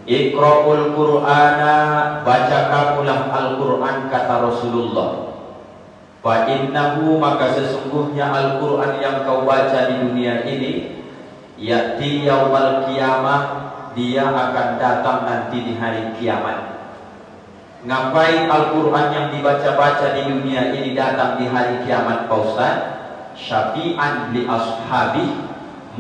Iqra'ul Qur'ana, bacakanlah Al-Qur'an, kata Rasulullah. Fa innahu, maka sesungguhnya Al-Qur'an yang kau baca di dunia ini, ya'ti yaumal qiyamah, dia akan datang nanti di hari kiamat. Ngapain Al-Qur'an yang dibaca-baca di dunia ini datang di hari kiamat, Pak Ustaz? Syafi'an li ashabi,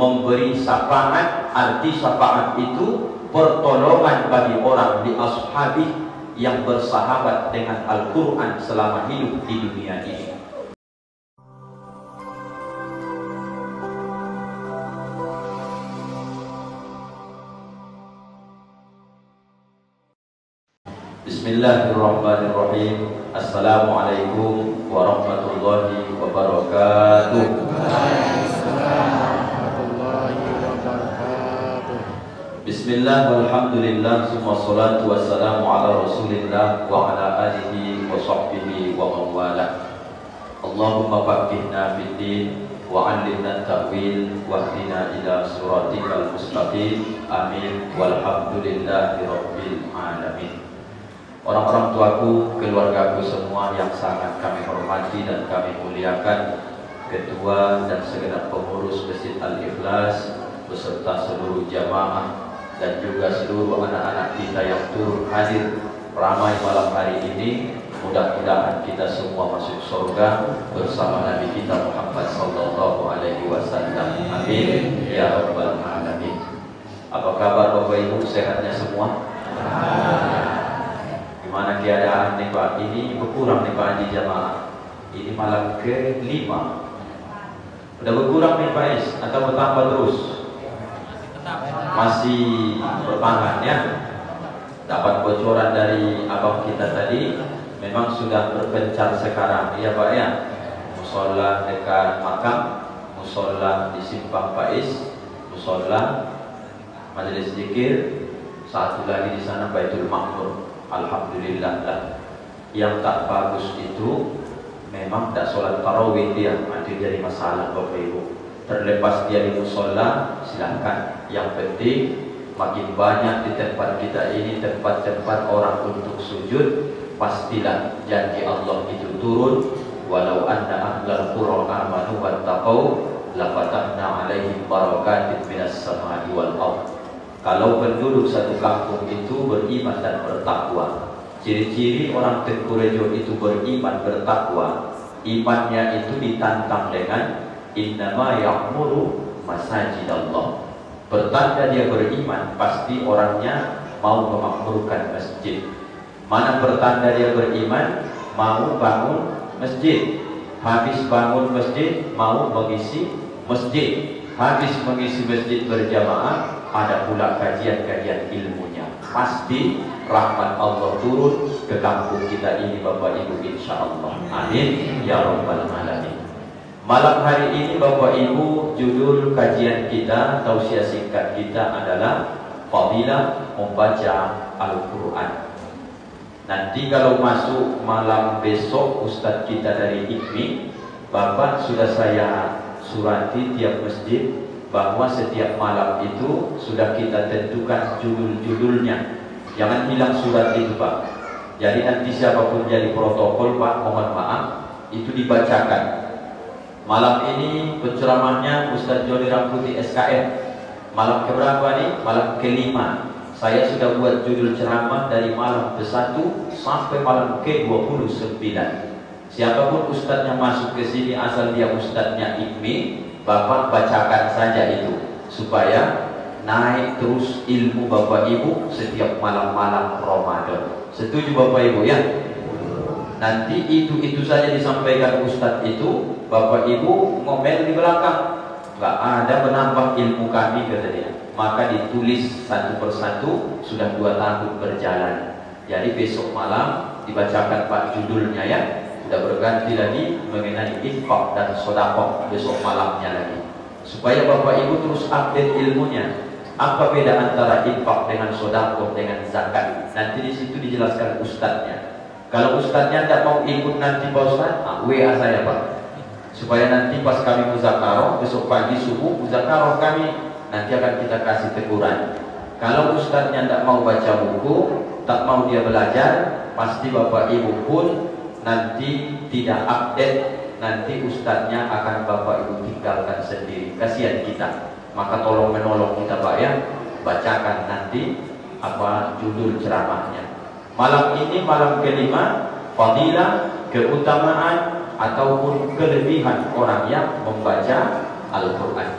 memberi syafaat. Arti syafaat itu pertolongan bagi orang di ashabi yang bersahabat dengan Al-Quran selama hidup di dunia ini. Bismillahirrahmanirrahim. Assalamualaikum warahmatullahi wabarakatuh. Bismillah walhamdulillah, summa salatu wassalamu ala rasulillah wa ala alihi wa sahbihi wa mawala. Allahumma faqihna fid din wa 'allimna ta'wil wa hdina ila siratikal mustaqim. Amin walhamdulillahi rabbil alamin. Orang-orang tuaku, keluargaku semua yang sangat kami hormati dan kami muliakan, ketua dan segenap pengurus Masjid Al-Ikhlas beserta seluruh jamaah dan juga seluruh anak-anak kita yang turut hadir ramai malam hari ini. Mudah-mudahan kita semua masuk surga bersama Nabi kita Muhammad sallallahu alaihi wasallam. Amin ya rabbal alamin. Apa kabar Bapak Ibu, sehatnya semua? Gimana keadaan nih Pak? Ini berkurang nih Pak di jamaah. Ini malam ke-5. Udah berkurang nih Pak Is atau bertambah terus? Masih bertahan ya. Dapat bocoran dari abang kita tadi, memang sudah berpencar sekarang ya Pak ya. Musola dekat makam, musola di Simpang Pais, musola majelis zikir, satu lagi di sana Baitul Ma'mur. Alhamdulillah lah. Yang tak bagus itu memang tak sholat tarawih dia, itu jadi masalah Bapak Ibu. Terlepas dia di musola, silahkan. Yang penting makin banyak di tempat kita ini tempat-tempat orang untuk sujud, pastilah janji Allah itu turun. Walau anna ahlal qura amanu wattaqau lafatahna alaihim barakatin minas samai wal ardh. Kalau penduduk satu kampung itu beriman dan bertakwa, ciri-ciri orang Tengkurejo itu beriman bertakwa, imannya itu ditantang dengan innama ya'muru masajidallah. Pertanda dia beriman, pasti orangnya mau memakmurkan masjid. Mana pertanda dia beriman? Mau bangun masjid. Habis bangun masjid, mau mengisi masjid. Habis mengisi masjid berjamaah, ada pula kajian-kajian ilmunya. Pasti rahmat Allah turun ke kampung kita ini Bapak Ibu, insya Allah. Amin ya rabbal alamin. Malam hari ini Bapak Ibu, judul kajian kita, tausiah singkat kita adalah Fadilah membaca Al-Quran. Nanti kalau masuk malam besok, Ustadz kita dari IKMI, Bapak sudah saya surati tiap masjid bahwa setiap malam itu sudah kita tentukan judul-judulnya. Jangan hilang surat itu Pak. Jadi nanti siapapun jadi protokol Pak, mohon maaf, itu dibacakan. Malam ini penceramahnya Ustadz Joni Ramputi SKM. Malam keberapa nih? Malam ke-5. Saya sudah buat judul ceramah dari malam ke-1 sampai malam ke-29. Siapapun ustadznya masuk ke sini asal dia ustadznya IKMI, Bapak bacakan saja itu supaya naik terus ilmu Bapak Ibu setiap malam-malam Ramadan. Setuju Bapak Ibu ya? Nanti itu saja disampaikan Ustadz itu, Bapak Ibu ngomel di belakang, nggak ada menambah ilmu kami kata dia. Maka ditulis satu persatu, sudah 2 tahun berjalan. Jadi besok malam dibacakan Pak judulnya ya. Sudah berganti lagi mengenai infak dan sedekah besok malamnya lagi. Supaya Bapak Ibu terus update ilmunya. Apa beda antara infak dengan sedekah dengan zakat? Nanti di situ dijelaskan ustadznya. Kalau ustadznya tidak mau ikut nanti Pak Ustadz, WA saya Pak. Supaya nanti pas kami muzakarah besok pagi subuh, muzakarah kami nanti akan kita kasih teguran. Kalau ustadznya tidak mau baca buku, tak mau dia belajar, pasti bapak ibu pun nanti tidak update, nanti ustadznya akan bapak ibu tinggalkan sendiri. Kasihan kita. Maka tolong menolong kita Pak ya, bacakan nanti apa judul ceramahnya. Malam ini malam kelima, fadilah, keutamaan ataupun kelebihan orang yang membaca Al-Quran.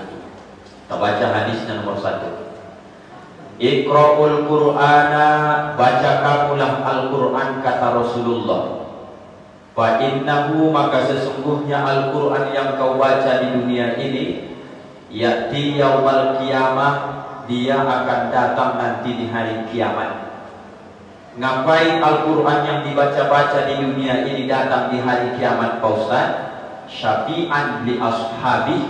Kita baca hadisnya nomor 1. Iqra'ul Qur'ana, baca kamulah Al-Quran, kata Rasulullah. Fa innahu, maka sesungguhnya Al-Quran yang kau baca di dunia ini, ya'ti yaumal qiyamah, dia akan datang nanti di hari kiamat. Ngapain Al-Quran yang dibaca-baca di dunia ini datang di hari kiamat Pak Ustaz? Syafi'an li ashabi,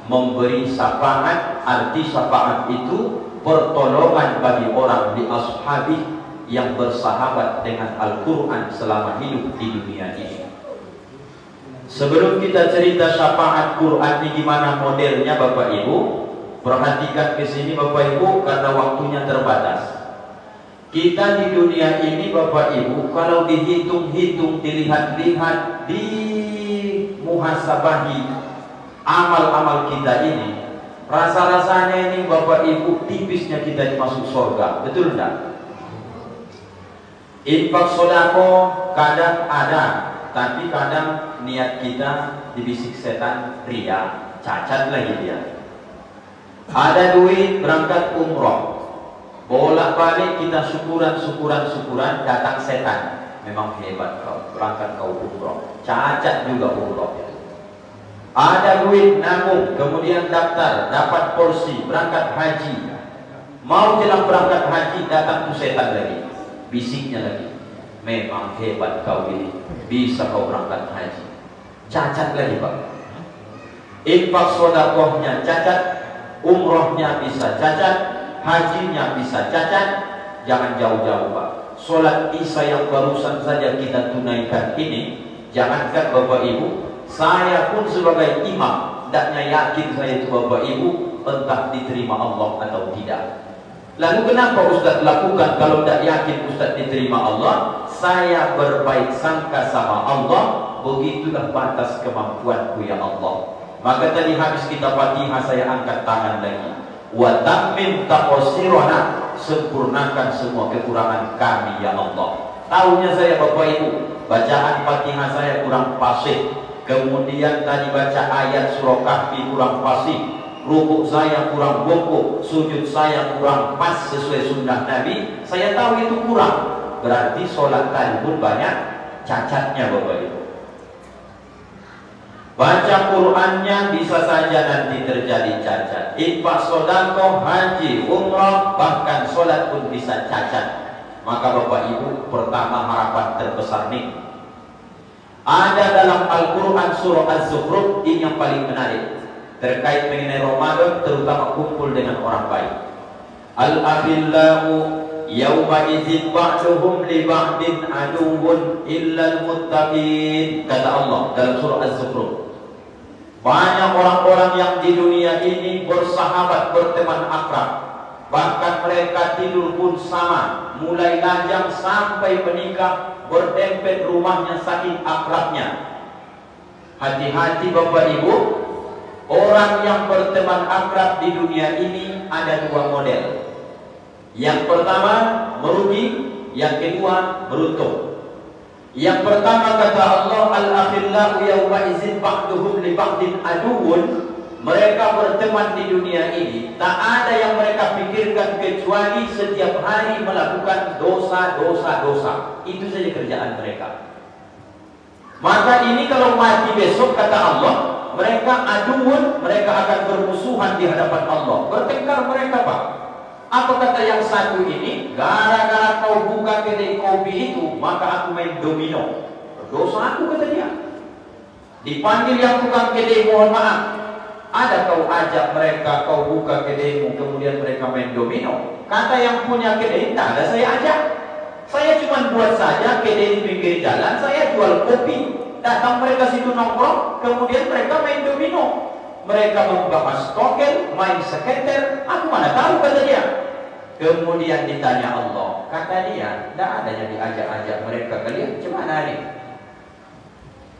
memberi syafaat. Arti syafaat itu pertolongan bagi orang di ashabi yang bersahabat dengan Al-Quran selama hidup di dunia ini. Sebelum kita cerita syafaat Quran ini gimana modelnya Bapak Ibu, perhatikan ke sini Bapak Ibu karena waktunya terbatas. Kita di dunia ini Bapak Ibu, kalau dihitung-hitung, dilihat-lihat, di muhasabahi amal-amal kita ini, rasa-rasanya ini Bapak Ibu tipisnya kita masuk surga, betul enggak? Infak sodako kadang ada, tapi kadang niat kita dibisik setan, ria, cacat lagi dia. Ada duit berangkat umroh, bolak-balik kita syukuran, datang setan. Memang hebat kau, berangkat kau umroh, cacat juga umroh. Ada duit nabung, kemudian daftar, dapat porsi, berangkat haji. Mau jelang berangkat haji, datang tu setan lagi, bisiknya lagi. Memang hebat kau ini, bisa kau berangkat haji. Cacat lagi Pak. Infak sodakohnya cacat, umrohnya bisa cacat, hajinya bisa cacat. Jangan jauh-jauh Pak. Sholat isya yang barusan saja kita tunaikan ini, jangankan Bapak Ibu, saya pun sebagai imam, tidaknya yakin saya itu Bapak Ibu entah diterima Allah atau tidak. Lalu kenapa Ustaz lakukan kalau tidak yakin Ustaz diterima Allah? Saya berbaik sangka sama Allah, begitulah batas kemampuanku ya Allah. Maka tadi habis kita Fatihah saya angkat tangan lagi. Wa tammin taqsirana, sempurnakan semua kekurangan kami ya Allah. Tahunya saya Bapak Ibu, bacaan Fatihah saya kurang fasih. Kemudian tadi baca ayat surah Kahfi kurang fasih. Rukuk saya kurang bongkok, sujud saya kurang pas sesuai sunnah Nabi. Saya tahu itu kurang. Berarti sholat tadi pun banyak cacatnya Bapak Ibu. Baca Qur'annya bisa saja nanti terjadi cacat. Infak sodako, haji, umrah, bahkan sholat pun bisa cacat. Maka Bapak Ibu, pertama harapan terbesar nih, ada dalam Al-Quran surah Az-Zukhruf, ini yang paling menarik terkait mengenai Ramadan, terutama kumpul dengan orang baik. Al-akhillahu yawma idzin ba'duhum li ba'din aduwwun illal muttaqin, kata Allah dalam surah Az-Zukhruf. Banyak orang-orang yang di dunia ini bersahabat, berteman akrab, bahkan mereka tidur pun sama, mulai lajang sampai menikah, berdempet rumahnya saking akrabnya. Hati-hati Bapak Ibu, orang yang berteman akrab di dunia ini ada dua model. Yang pertama merugi, yang kedua beruntung. Yang pertama kata Allah, al-akhillahu yawma idzin ba'duhum li ba'din aduwwun. Mereka berteman di dunia ini, tak ada yang mereka pikirkan kecuali setiap hari melakukan dosa. Itu saja kerjaan mereka. Maka ini kalau mati besok kata Allah, mereka aduun, mereka akan bermusuhan di hadapan Allah. Bertengkar mereka Pak. Apa kata yang satu ini? Gara-gara kau buka kedai kopi itu, maka aku main domino. Dosa aku kata dia. Dipanggil yang tukang kedai, mohon maaf, ada kau ajak mereka, kau buka kedaimu, kemudian mereka main domino. Kata yang punya kedai, tak ada saya ajak. Saya cuma buat saja kedai di pinggir jalan, saya jual kopi. Datang mereka situ nongkrong, kemudian mereka main domino. Mereka membawa stokel, main seketer, aku mana tahu kata dia. Kemudian ditanya Allah, kata dia, tidak ada yang diajak-ajak mereka. Kalian gimana nih?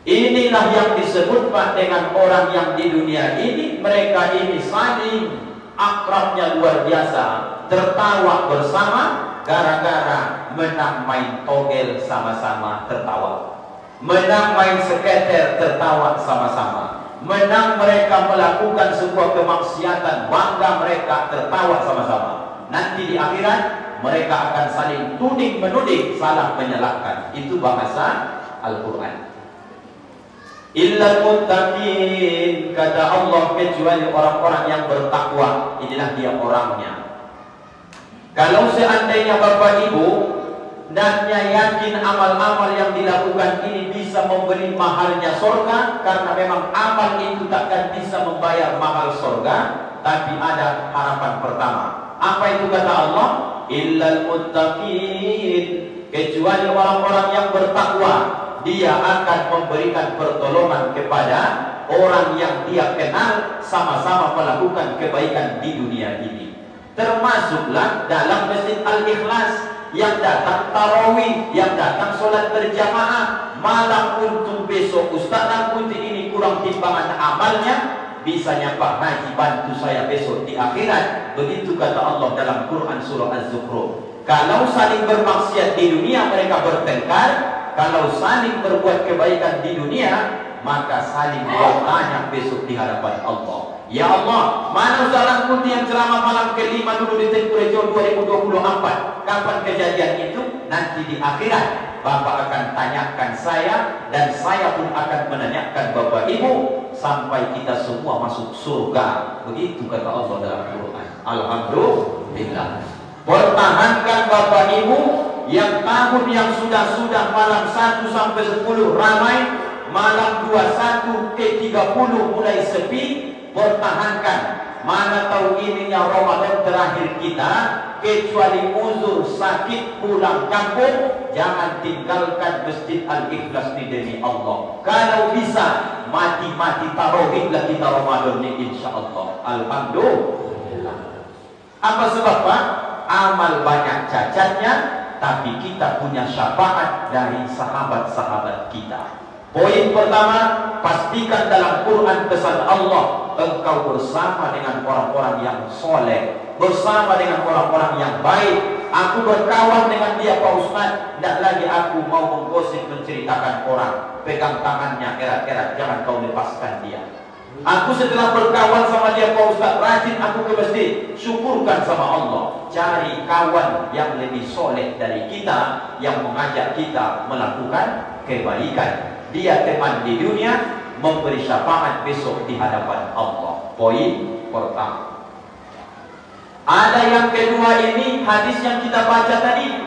Inilah yang disebut Pak dengan orang yang di dunia ini, mereka ini saling akrabnya luar biasa, tertawa bersama gara-gara menang main togel sama-sama tertawa, menang main seketer tertawa sama-sama, menang mereka melakukan sebuah kemaksiatan bangga mereka tertawa sama-sama. Nanti di akhirat mereka akan saling tuding menuding, salah menyalahkan. Itu bahasa Al-Quran. Illal muttaqin, kata Allah, kecuali orang-orang yang bertakwa. Inilah dia orangnya. Kalau seandainya Bapak Ibu hendaknya yakin amal-amal yang dilakukan ini bisa memberi mahalnya surga, karena memang amal itu takkan bisa membayar mahal surga, tapi ada harapan pertama. Apa itu kata Allah? Illal muttaqin, kecuali orang-orang yang bertakwa, dia akan memberikan pertolongan kepada orang yang dia kenal, sama-sama melakukan kebaikan di dunia ini. Termasuklah dalam Masjid Al-Ikhlas, yang datang tarawih, yang datang sholat berjamaah, malam untuk besok Ustaz dan putih ini kurang timbangan amalnya, bisanya Pak Haji bantu saya besok di akhirat. Begitu kata Allah dalam Quran surah Az-Zukhruf. Kalau saling bermaksiat di dunia mereka bertengkar, kalau saling berbuat kebaikan di dunia maka saling bertanya besok di hadapan Allah. Ya Allah, mana Ustaz Putih yang ceramah malam kelima dulu di Tengkurejo 2024? Kapan kejadian itu? Nanti di akhirat Bapak akan tanyakan saya, dan saya pun akan menanyakan Bapak Ibu sampai kita semua masuk surga. Begitu kata Allah dalam Quran. Alhamdulillah. Pertahankan Bapak Ibu yang tahun yang sudah malam 1 sampai 10 ramai, malam 21 ke 30 mulai sepi. Pertahankan. Mana tahu ininya Ramadan terakhir kita, kecuali uzur sakit pulang kampung, jangan tinggalkan Masjid Al-Ikhlas ini demi Allah. Kalau bisa mati-mati tarawihlah kita Ramadan ini insyaallah. Alhamdulillah. Apa sebab Pak? Amal banyak cacatnya, tapi kita punya syafaat dari sahabat-sahabat kita. Poin pertama, pastikan dalam Quran pesan Allah, engkau bersama dengan orang-orang yang soleh, bersama dengan orang-orang yang baik. Aku berkawan dengan dia Pak Ustaz, tidak lagi aku mau menggosip menceritakan orang. Pegang tangannya erat-erat, jangan kau lepaskan dia. Aku setelah berkawan sama dia Pak Ustaz, rajin aku ke masjid, syukurkan sama Allah. Cari kawan yang lebih soleh dari kita, yang mengajak kita melakukan kebaikan. Dia teman di dunia, memberi syafaat besok di hadapan Allah. Poin pertama. Ada yang kedua, ini hadis yang kita baca tadi.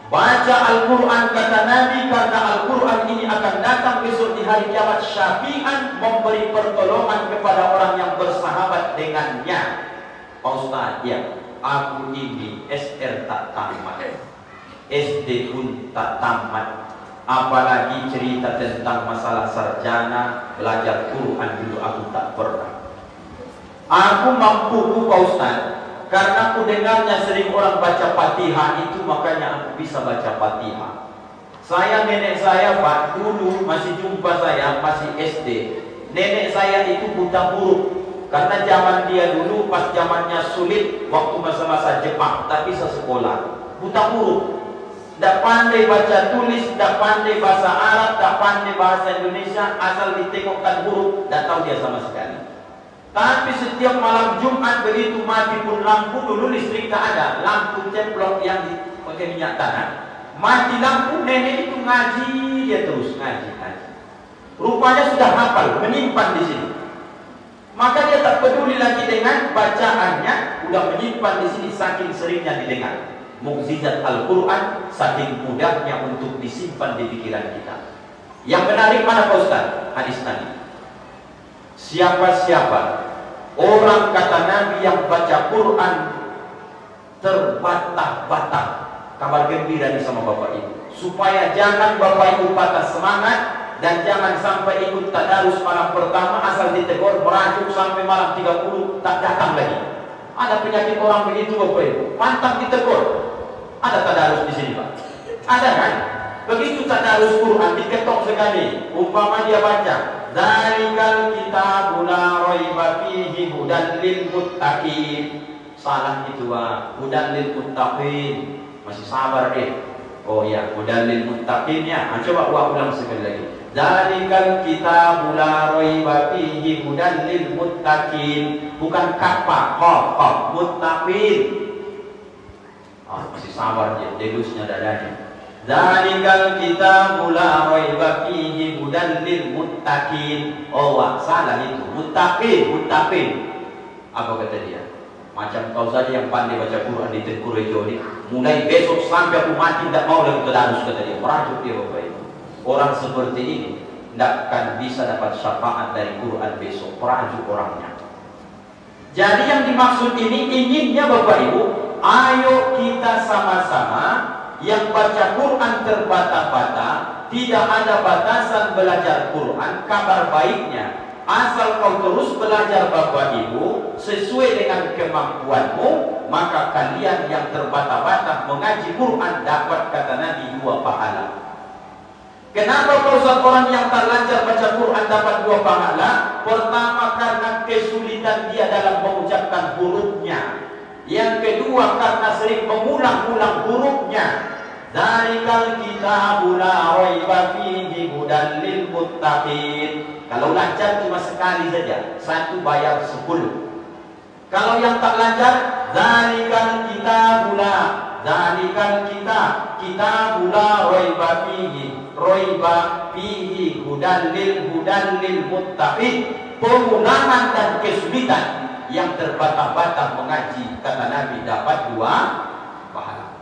Baca Al-Quran kata Nabi, karena Al-Quran ini akan datang besok di hari kiamat syafi'an, memberi pertolongan kepada orang yang bersahabat dengannya. Pak Ustaz, ya, aku ini SR tak tamat, SD pun tak tamat, apalagi cerita tentang masalah sarjana, belajar Quran dulu aku tak pernah. Aku mampu Pak Ustaz, karena aku dengarnya sering orang baca Fatihah itu, makanya aku bisa baca Fatihah. Saya, nenek saya Pak, dulu masih jumpa saya, masih SD. Nenek saya itu buta huruf, karena zaman dia dulu pas zamannya sulit, waktu masa-masa Jepang, tak bisa sekolah. Buta huruf. Tak pandai baca tulis, tak pandai bahasa Arab, tak pandai bahasa Indonesia, asal ditengokkan huruf, tak tahu dia sama sekali. Tapi setiap malam Jumat begitu mati pun lampu, dulu listrik tak ada, lampu ceplok yang pakai minyak tanah. Mati lampu, nenek itu ngaji, dia terus ngaji. Rupanya sudah hafal, menyimpan di sini. Maka dia tak peduli lagi dengan bacaannya, sudah menyimpan di sini saking seringnya didengar. Mukjizat Al-Quran saking mudahnya untuk disimpan di pikiran kita. Yang menarik mana Pak Ustaz? Hadis tadi. Siapa-siapa orang kata Nabi yang baca Quran terbatah-batah, kabar gembira nih sama Bapak Ibu, supaya jangan Bapak Ibu patah semangat dan jangan sampai ikut tadarus malam pertama asal ditegur merajuk sampai malam 30 tak datang lagi. Ada penyakit orang begitu Bapak Ibu, pantang ditegur. Ada tadarus di sini Pak? Ada kan? Begitu tadarus Quran diketok sekali. Umpama dia baca, "Dzalikal kitabul la raiba fihi hudan lil muttaqin." Salah itu Pak, hudan lil muttaqin. Masih sabar deh. Oh ya, hudan lil muttaqin ya. Coba ulang sekali lagi. Dzalikal kitabul la raiba fihi hudan lil muttaqin. Bukan kapa, qaf, muttaqin. Masih sabar dia, delusnya dadanya. Dzalikal kitabul la raiba fihi hudan lil muttaqin. Oh, salah itu. Muttaqin. Apa kata dia? Macam kau saja yang pandai baca Quran di Tengku Rejo ini, mulai besok sampai aku mati tidak mau lagi tadarus, kata dia. Merajuk dia Bapak Ibu. Orang seperti ini tidak akan bisa dapat syafaat dari Quran besok. Merajuk orangnya. Jadi yang dimaksud ini inginnya Bapak Ibu, ayo kita sama-sama yang baca Quran terbata-bata, tidak ada batasan belajar Quran. Kabar baiknya, asal kau terus belajar Bapak Ibu sesuai dengan kemampuanmu, maka kalian yang terbata-bata mengaji Quran dapat, kata Nabi, 2 pahala. Kenapa kau seorang yang tak lancar baca Quran dapat 2 pahala? Pertama, karena kesulitan dia dalam mengucapkan hurufnya. Yang kedua, karena sering mengulang-ulang hurufnya. Dzalikal kitabul la raiba fihi hudan lil muttaqin. Kalau lancar cuma sekali saja, 1 bayar 10. Kalau yang tak lancar, dzalikal kitabul la raiba fihi hudan lil muttaqin. Pengulangan dan kesulitan yang terbata-bata mengaji, kata Nabi, dapat 2 pahala.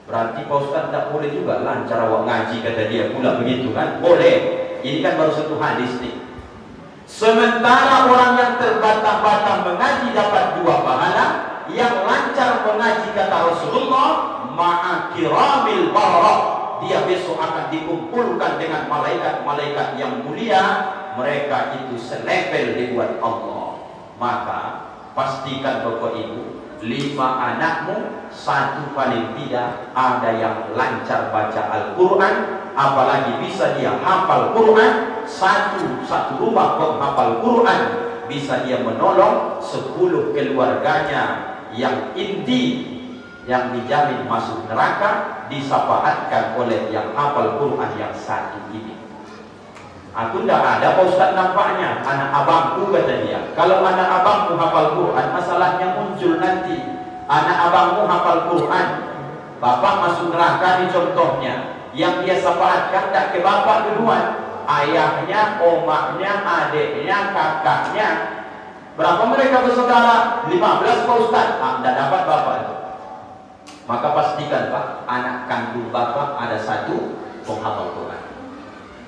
Berarti Pak Ustaz tak boleh juga lancar awak ngaji, kata dia pula begitu kan? Boleh. Ini kan baru satu hadis nih. Sementara orang yang terbata-bata mengaji dapat 2 pahala, yang lancar mengaji, kata Rasulullah, ma'a kiramil bararah, dia besok akan dikumpulkan dengan malaikat-malaikat yang mulia. Mereka itu selevel dibuat Allah. Maka pastikan Bapak Ibu, 5 anakmu, 1 paling tidak ada yang lancar baca Al-Quran, apalagi bisa dia hafal Quran. Satu rumah penghafal Quran bisa dia menolong 10 keluarganya yang inti, yang dijamin masuk neraka, disapaatkan oleh yang hafal Quran yang 1 ini. Aku tidak ada Pak Ustaz nampaknya. Anak abangku, kata dia. Kalau anak abangku hafal Quran, masalahnya muncul nanti. Anak abangmu hafal Quran, bapak masuk neraka nih contohnya. Yang dia syafaatkan tidak ke bapak duluan, ayahnya, omaknya, adiknya, kakaknya. Berapa mereka bersaudara? 15 Pak Ustaz. Tidak dapat bapak itu. Maka pastikan Pak, anak kandung bapak ada 1 penghafal Quran.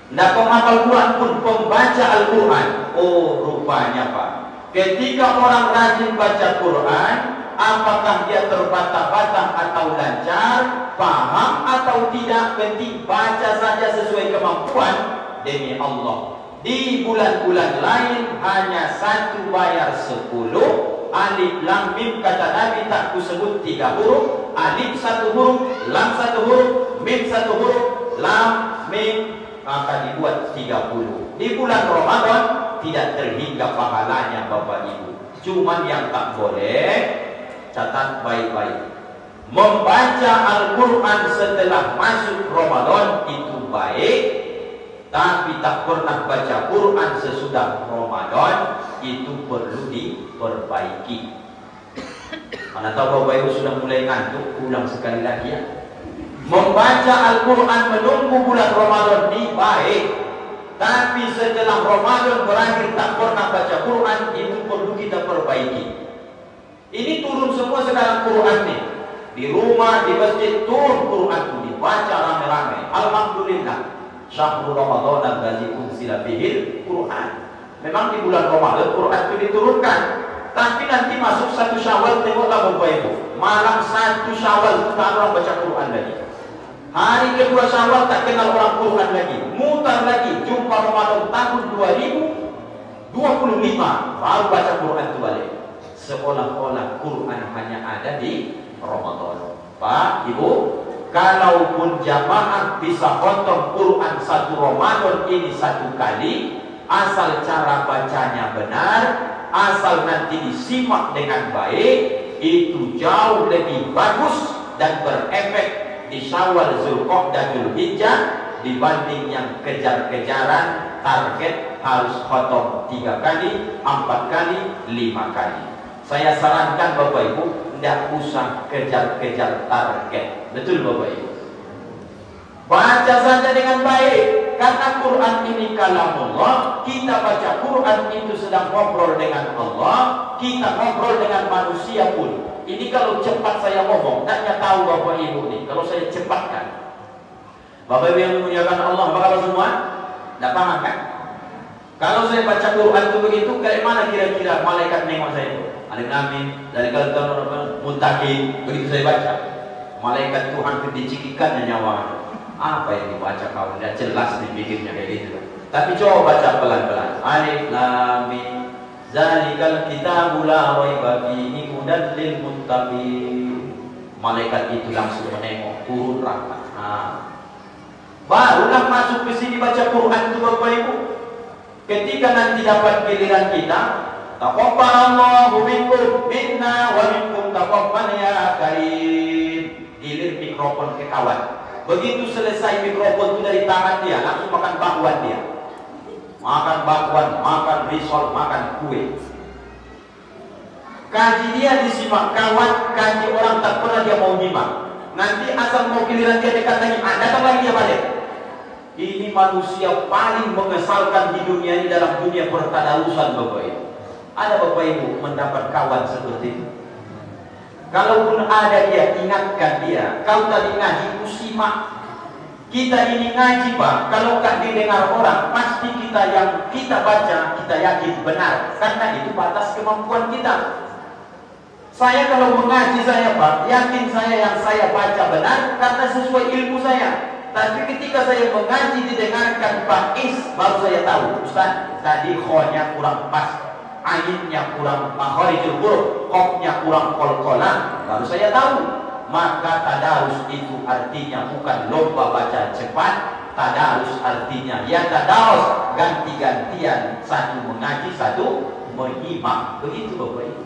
Tidak penghafal Quran pun pembaca Al-Quran. Oh, rupanya Pak, ketika orang rajin baca Quran, apakah dia terbata-bata atau lancar, paham atau tidak, penting baca saja sesuai kemampuan. Demi Allah, di bulan-bulan lain hanya 1 bayar 10. Alif lam mim, kata Nabi, tak kusebut 3 huruf. Alif 1 huruf, lam 1 huruf, mim 1 huruf, lam, mim, maka dibuat 30. Di bulan Ramadan tidak terhingga pahalanya Bapak Ibu. Cuman yang tak boleh, catat baik-baik, membaca Al-Quran setelah masuk Ramadan itu baik, tapi tak pernah baca Quran sesudah Ramadan itu perlu diperbaiki. Mana tahu Bapak Ibu sudah mulai ngantuk, ulang sekali lagi ya. Membaca Al-Quran menunggu bulan Ramadan ini baik, tapi setelah Ramadan berakhir tak pernah baca Quran, itu perlu kita perbaiki. Ini turun semua sekarang Quran nih. Di rumah, di masjid turun Quran itu dibaca rame-rame. Alhamdulillah. Syahrul Ramadan allazi unzila fihil Quran. Memang di bulan Ramadan Quran itu diturunkan. Tapi nanti masuk 1 Syawal, tengoklah Bapak Ibu. Malam 1 Syawal tak orang baca Quran lagi. Hari kedua Syawal tak kenal orang Quran lagi. Mutar lagi, jumpa Ramadan tahun 2025 baru baca Quran itu balik. seolah-olah Quran hanya ada di Ramadan. Pak, Ibu, kalaupun jamaah bisa khotam Quran satu Ramadan ini satu kali, asal cara bacanya benar, asal nanti disimak dengan baik, itu jauh lebih bagus dan berefek di Syawal, Zulqa'dah, Dzulhijjah dibanding yang kejar-kejaran target harus khotam 3 kali, 4 kali, 5 kali. Saya sarankan Bapak Ibu tidak usah kejar-kejar target. Betul Bapak Ibu? Baca saja dengan baik, karena Quran ini kalamullah. Kita baca Quran itu sedang ngobrol dengan Allah, kita ngobrol dengan manusia pun. Ini kalau cepat saya ngomong, tidak tahu Bapak Ibu nih. Kalau saya cepatkan, Bapak Ibu yang memuliakan Allah, apa kabar semua? Tidak paham kan? Kalau saya baca Quran itu begitu, kayak mana kira-kira malaikat nengok saya itu? Ada amin, dari kalau muntaki, begitu saya baca, malaikat Tuhan dicikikan nyawa. Apa yang dibaca kau? Tidak jelas dipikirnya kayak gitu. Tapi coba baca pelan-pelan. Alif lam mim, zalikal kitabul la raiba fihi hudan lil muttaqin. Malaikat itu langsung menengok, turun rahmat. Barulah masuk ke sini baca Quran itu Bapak Ibu. Ketika nanti dapat giliran kita, taqabbalallahu minkum minna wa minkum taqabbal ya karim. Gilir mikrofon ke kawan. Begitu selesai mikrofon itu dari tangan dia, langsung makan bakwan dia. Makan bakwan, makan risol, makan kue. Kaji dia disimak kawan, kaji orang tak pernah dia mau nyimak. Nanti asal mau giliran dia dekat lagi, datang lagi dia balik. Ini manusia paling mengesalkan di dunia ini dalam dunia pertadarusan Bapak Ibu. Ada Bapak Ibu mendapat kawan seperti itu? Kalaupun ada dia, ingatkan dia. Kau tadi ngaji, simak. Kita ini ngaji Pak, kalau gak didengar orang, pasti kita yang kita baca, kita yakin benar. Karena itu batas kemampuan kita. Saya kalau mengaji saya Pak, yakin saya yang saya baca benar, karena sesuai ilmu saya. Tapi ketika saya mengaji didengarkan Pak Is, baru saya tahu, Ustaz, tadi khonya kurang pas, ainnya kurang makharijul huruf, qafnya kurang qalqalah, baru saya tahu. Maka tadarus itu artinya bukan lomba baca cepat, tadarus artinya ya tadarus, ganti-gantian, satu mengaji, satu menyimak. Begitu Bapak Ibu.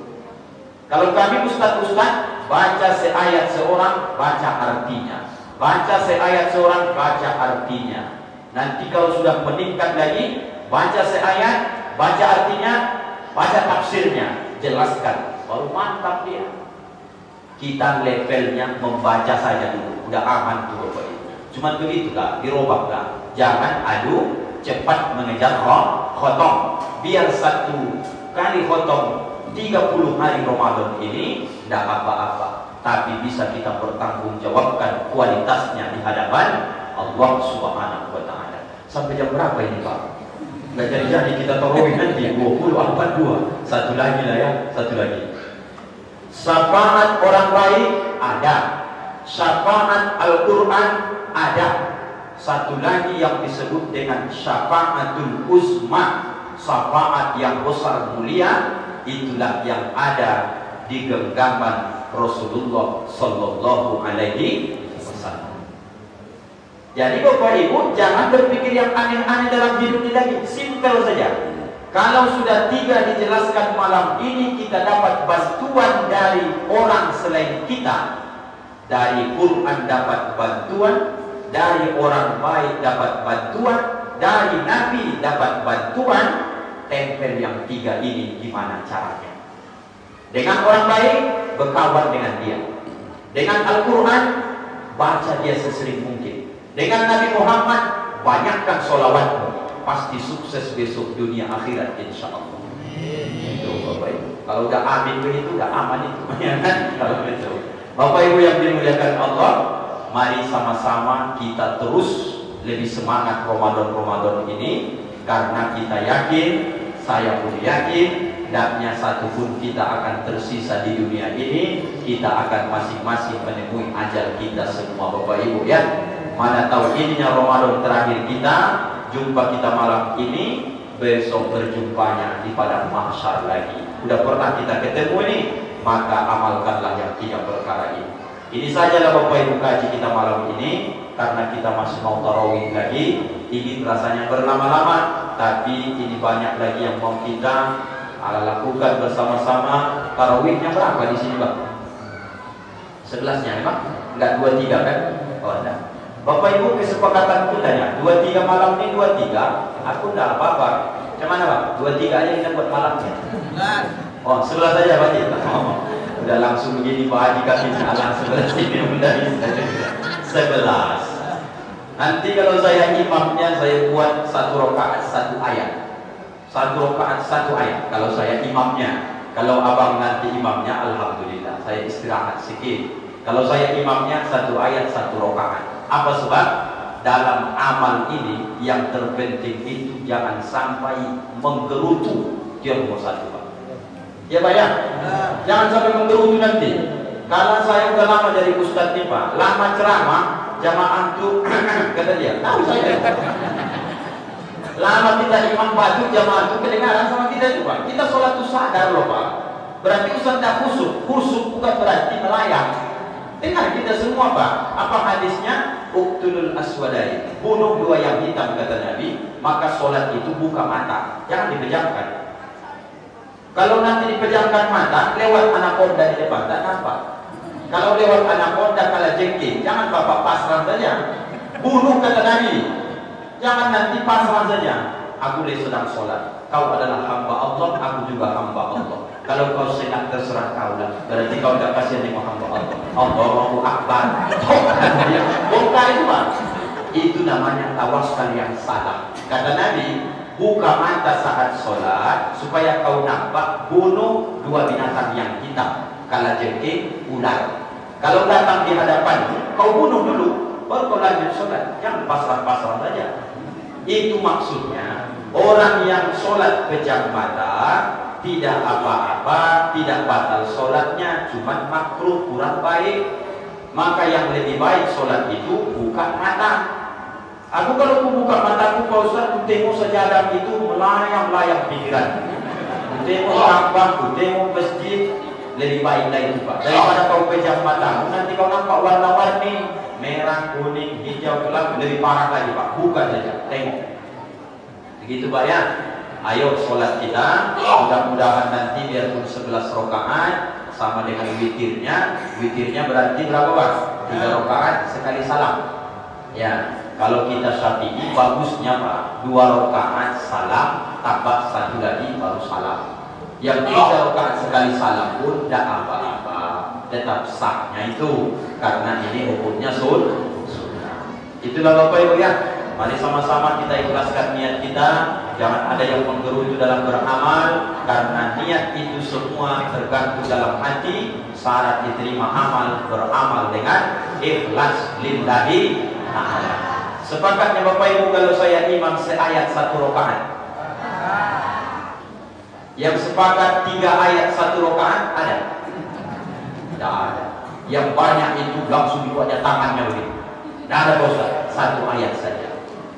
Kalau kami ustaz-ustaz, baca seayat seorang, baca artinya. Baca seayat seorang, baca artinya. Nanti kalau sudah meningkat lagi, baca seayat, baca artinya, baca tafsirnya, jelaskan, baru mantap dia. Kita levelnya membaca saja dulu, udah aman tuh Bapak Ibu. Cuman begitu lah, dirobak lah. Jangan adu cepat mengejar khotom. Biar satu kali khotom 30 hari Ramadan ini tidak apa-apa, tapi bisa kita pertanggungjawabkan kualitasnya di hadapan Allah Subhanahu wa Ta'ala. Sampai jam berapa ini Pak? Nggak jadi kita tarawih nanti 20:42. Satu lagi lah ya, satu lagi. Syafaat orang baik ada, syafaat Al-Quran ada. Satu lagi yang disebut dengan syafaatul uzma, syafaat yang besar mulia, itulah yang ada di genggaman Rasulullah Sallallahu Alaihi Wasallam. Jadi Bapak Ibu jangan berpikir yang aneh-aneh dalam hidup ini lagi, simpel saja. Kalau sudah 3 dijelaskan malam ini, kita dapat bantuan dari orang selain kita. Dari Quran dapat bantuan, dari orang baik dapat bantuan, dari Nabi dapat bantuan. Tempel yang 3 ini gimana caranya? Dengan orang baik, berkawan dengan dia. Dengan Al-Quran, baca dia sesering mungkin. Dengan Nabi Muhammad, banyakkan sholawatmu. Pasti sukses besok dunia akhirat insya Allah. Itu Bapak Ibu. Kalau udah amin begitu, udah aman itu. Kalau begitu, Bapak Ibu yang dimuliakan Allah, mari sama-sama kita terus lebih semangat Ramadan ini, karena kita yakin, saya pun yakin, tidaknya satupun kita akan tersisa di dunia ini. Kita akan masing-masing menemui ajal kita semua Bapak Ibu ya. Mana tahu ininya Ramadan terakhir kita. Jumpa kita malam ini, besok berjumpanya di padang mahsyar lagi. Udah pernah kita ketemu ini, maka amalkanlah yang 3 perkara ini. Ini sajalah Bapak Ibu kaji kita malam ini, karena kita masih mau tarawih lagi. Ingin rasanya berlama-lama, tapi ini banyak lagi yang mau kita lakukan bersama-sama. Tarawihnya berapa di sini Bang? 11-nya Bang? Enggak 23 kan? Oh enggak. Bapak Ibu kesepakatan kita ya, 23 malam ini 23. Aku enggak apa-apa. Gimana Bang? 23 aja kita buat malamnya. Oh 11 saja Pak. Udah langsung begini Pak Haji kami salah 11 ini udah bisa 11. Nanti kalau saya imamnya, saya buat 1 rakaat 1 ayat. 1 rakaat 1 ayat kalau saya imamnya. Kalau abang nanti imamnya, alhamdulillah saya istirahat sedikit. Kalau saya imamnya 1 ayat 1 rakaat. Apa sebab? Dalam amal ini yang terpenting itu jangan sampai menggerutu. Dia nomor 1 Pak. Ya Pak ya? Jangan sampai menggerutu nanti. Karena saya udah lama dari Ustadz nih Pak, lama ceramah, jamaah itu kata dia, tahu saya. Lama kita imam baju jamaah itu kedengaran sama kita itu Pak. Kita sholat itu sadar loh Pak. Berarti Ustadz tidak khusuk. Khusuk bukan berarti melayang. Dengar kita semua Pak. Apa hadisnya? Uqtulul aswadai. Bunuh 2 yang hitam kata Nabi. Maka sholat itu buka mata. Jangan dipejamkan. Kalau nanti dipejamkan mata, lewat anaconda di depan, tak nampak. Kalau lewat anaconda kalah jengking, jangan Bapak pasrah saja. Bunuh kata Nabi. Jangan nanti pasrah saja. Aku sedang sholat. Kau adalah hamba Allah, aku juga hamba Allah. Kalau kau senang terserah kau lah. Berarti kau tidak kasihan dengan hamba Allah. Allahu Akbar. Bukan itu Pak. Itu namanya tawakkal yang salah. Kata Nabi, buka mata saat sholat supaya kau nampak, bunuh 2 binatang yang hitam, kalajengking, ular. Kalau datang di hadapan, kau bunuh dulu, baru kau lanjut sholat. Jangan pasrah-pasrah saja. Itu maksudnya orang yang sholat pejam mata tidak apa-apa, tidak batal sholatnya, cuma makruh, kurang baik. Maka yang lebih baik sholat itu buka mata. Aku kalau buka mataku Pak Ustaz, ku tengok sejadah itu melayang-layang pikiran. Ku tengok sampah, ku tengok masjid, lebih baik lagi itu Pak. Daripada kau pejam matamu, nanti kau nampak warna-warni, merah, kuning, hijau, gelap, lebih parah lagi Pak. Buka saja, tengok. Begitu Pak ya. Ayo sholat kita, mudah-mudahan nanti biarpun 11 rakaat sama dengan witirnya. Witirnya berarti berapa Pak? 3 rakaat sekali salam. Ya. Kalau kita Syafi'i bagusnya Pak 2 rakaat salam tambah 1 lagi baru salam. Yang 3 rakaat sekali salam pun tidak apa-apa, tetap sahnya itu karena ini hukumnya sunnah. Itulah Bapak Ibu ya. Mari sama-sama kita ikhlaskan niat kita. Jangan ada yang menggerutu dalam beramal, karena niat itu semua tergantung dalam hati. Syarat diterima amal, beramal dengan ikhlas lillahi ta'ala. Sepakatnya Bapak Ibu kalau saya imam seayat 1 rakaat. Yang sepakat 3 ayat 1 rakaat ada? Tidak ada. Yang banyak itu langsung dibuatnya tangannya begitu. Tidak ada Pak Ustaz, 1 ayat saja.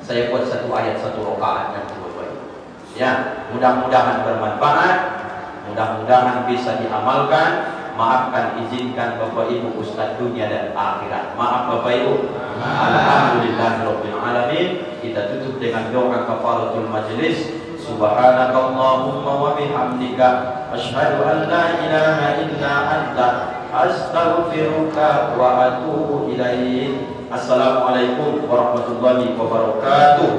Saya buat 1 ayat 1 rakaat yang Bapak Ibu. Ya, mudah-mudahan bermanfaat, mudah-mudahan bisa diamalkan. Maafkan, izinkan Bapak Ibu Ustaz dunia dan akhirat. Maaf Bapak Ibu. Alhamdulillahirabbil alamin. Kita tutup dengan doa kafaratul majlis. Subhanakallahumma wa bihamdika asyhadu an la ilaha illa anta astaghfiruka wa atubu ilaik. Assalamualaikum warahmatullahi wabarakatuh.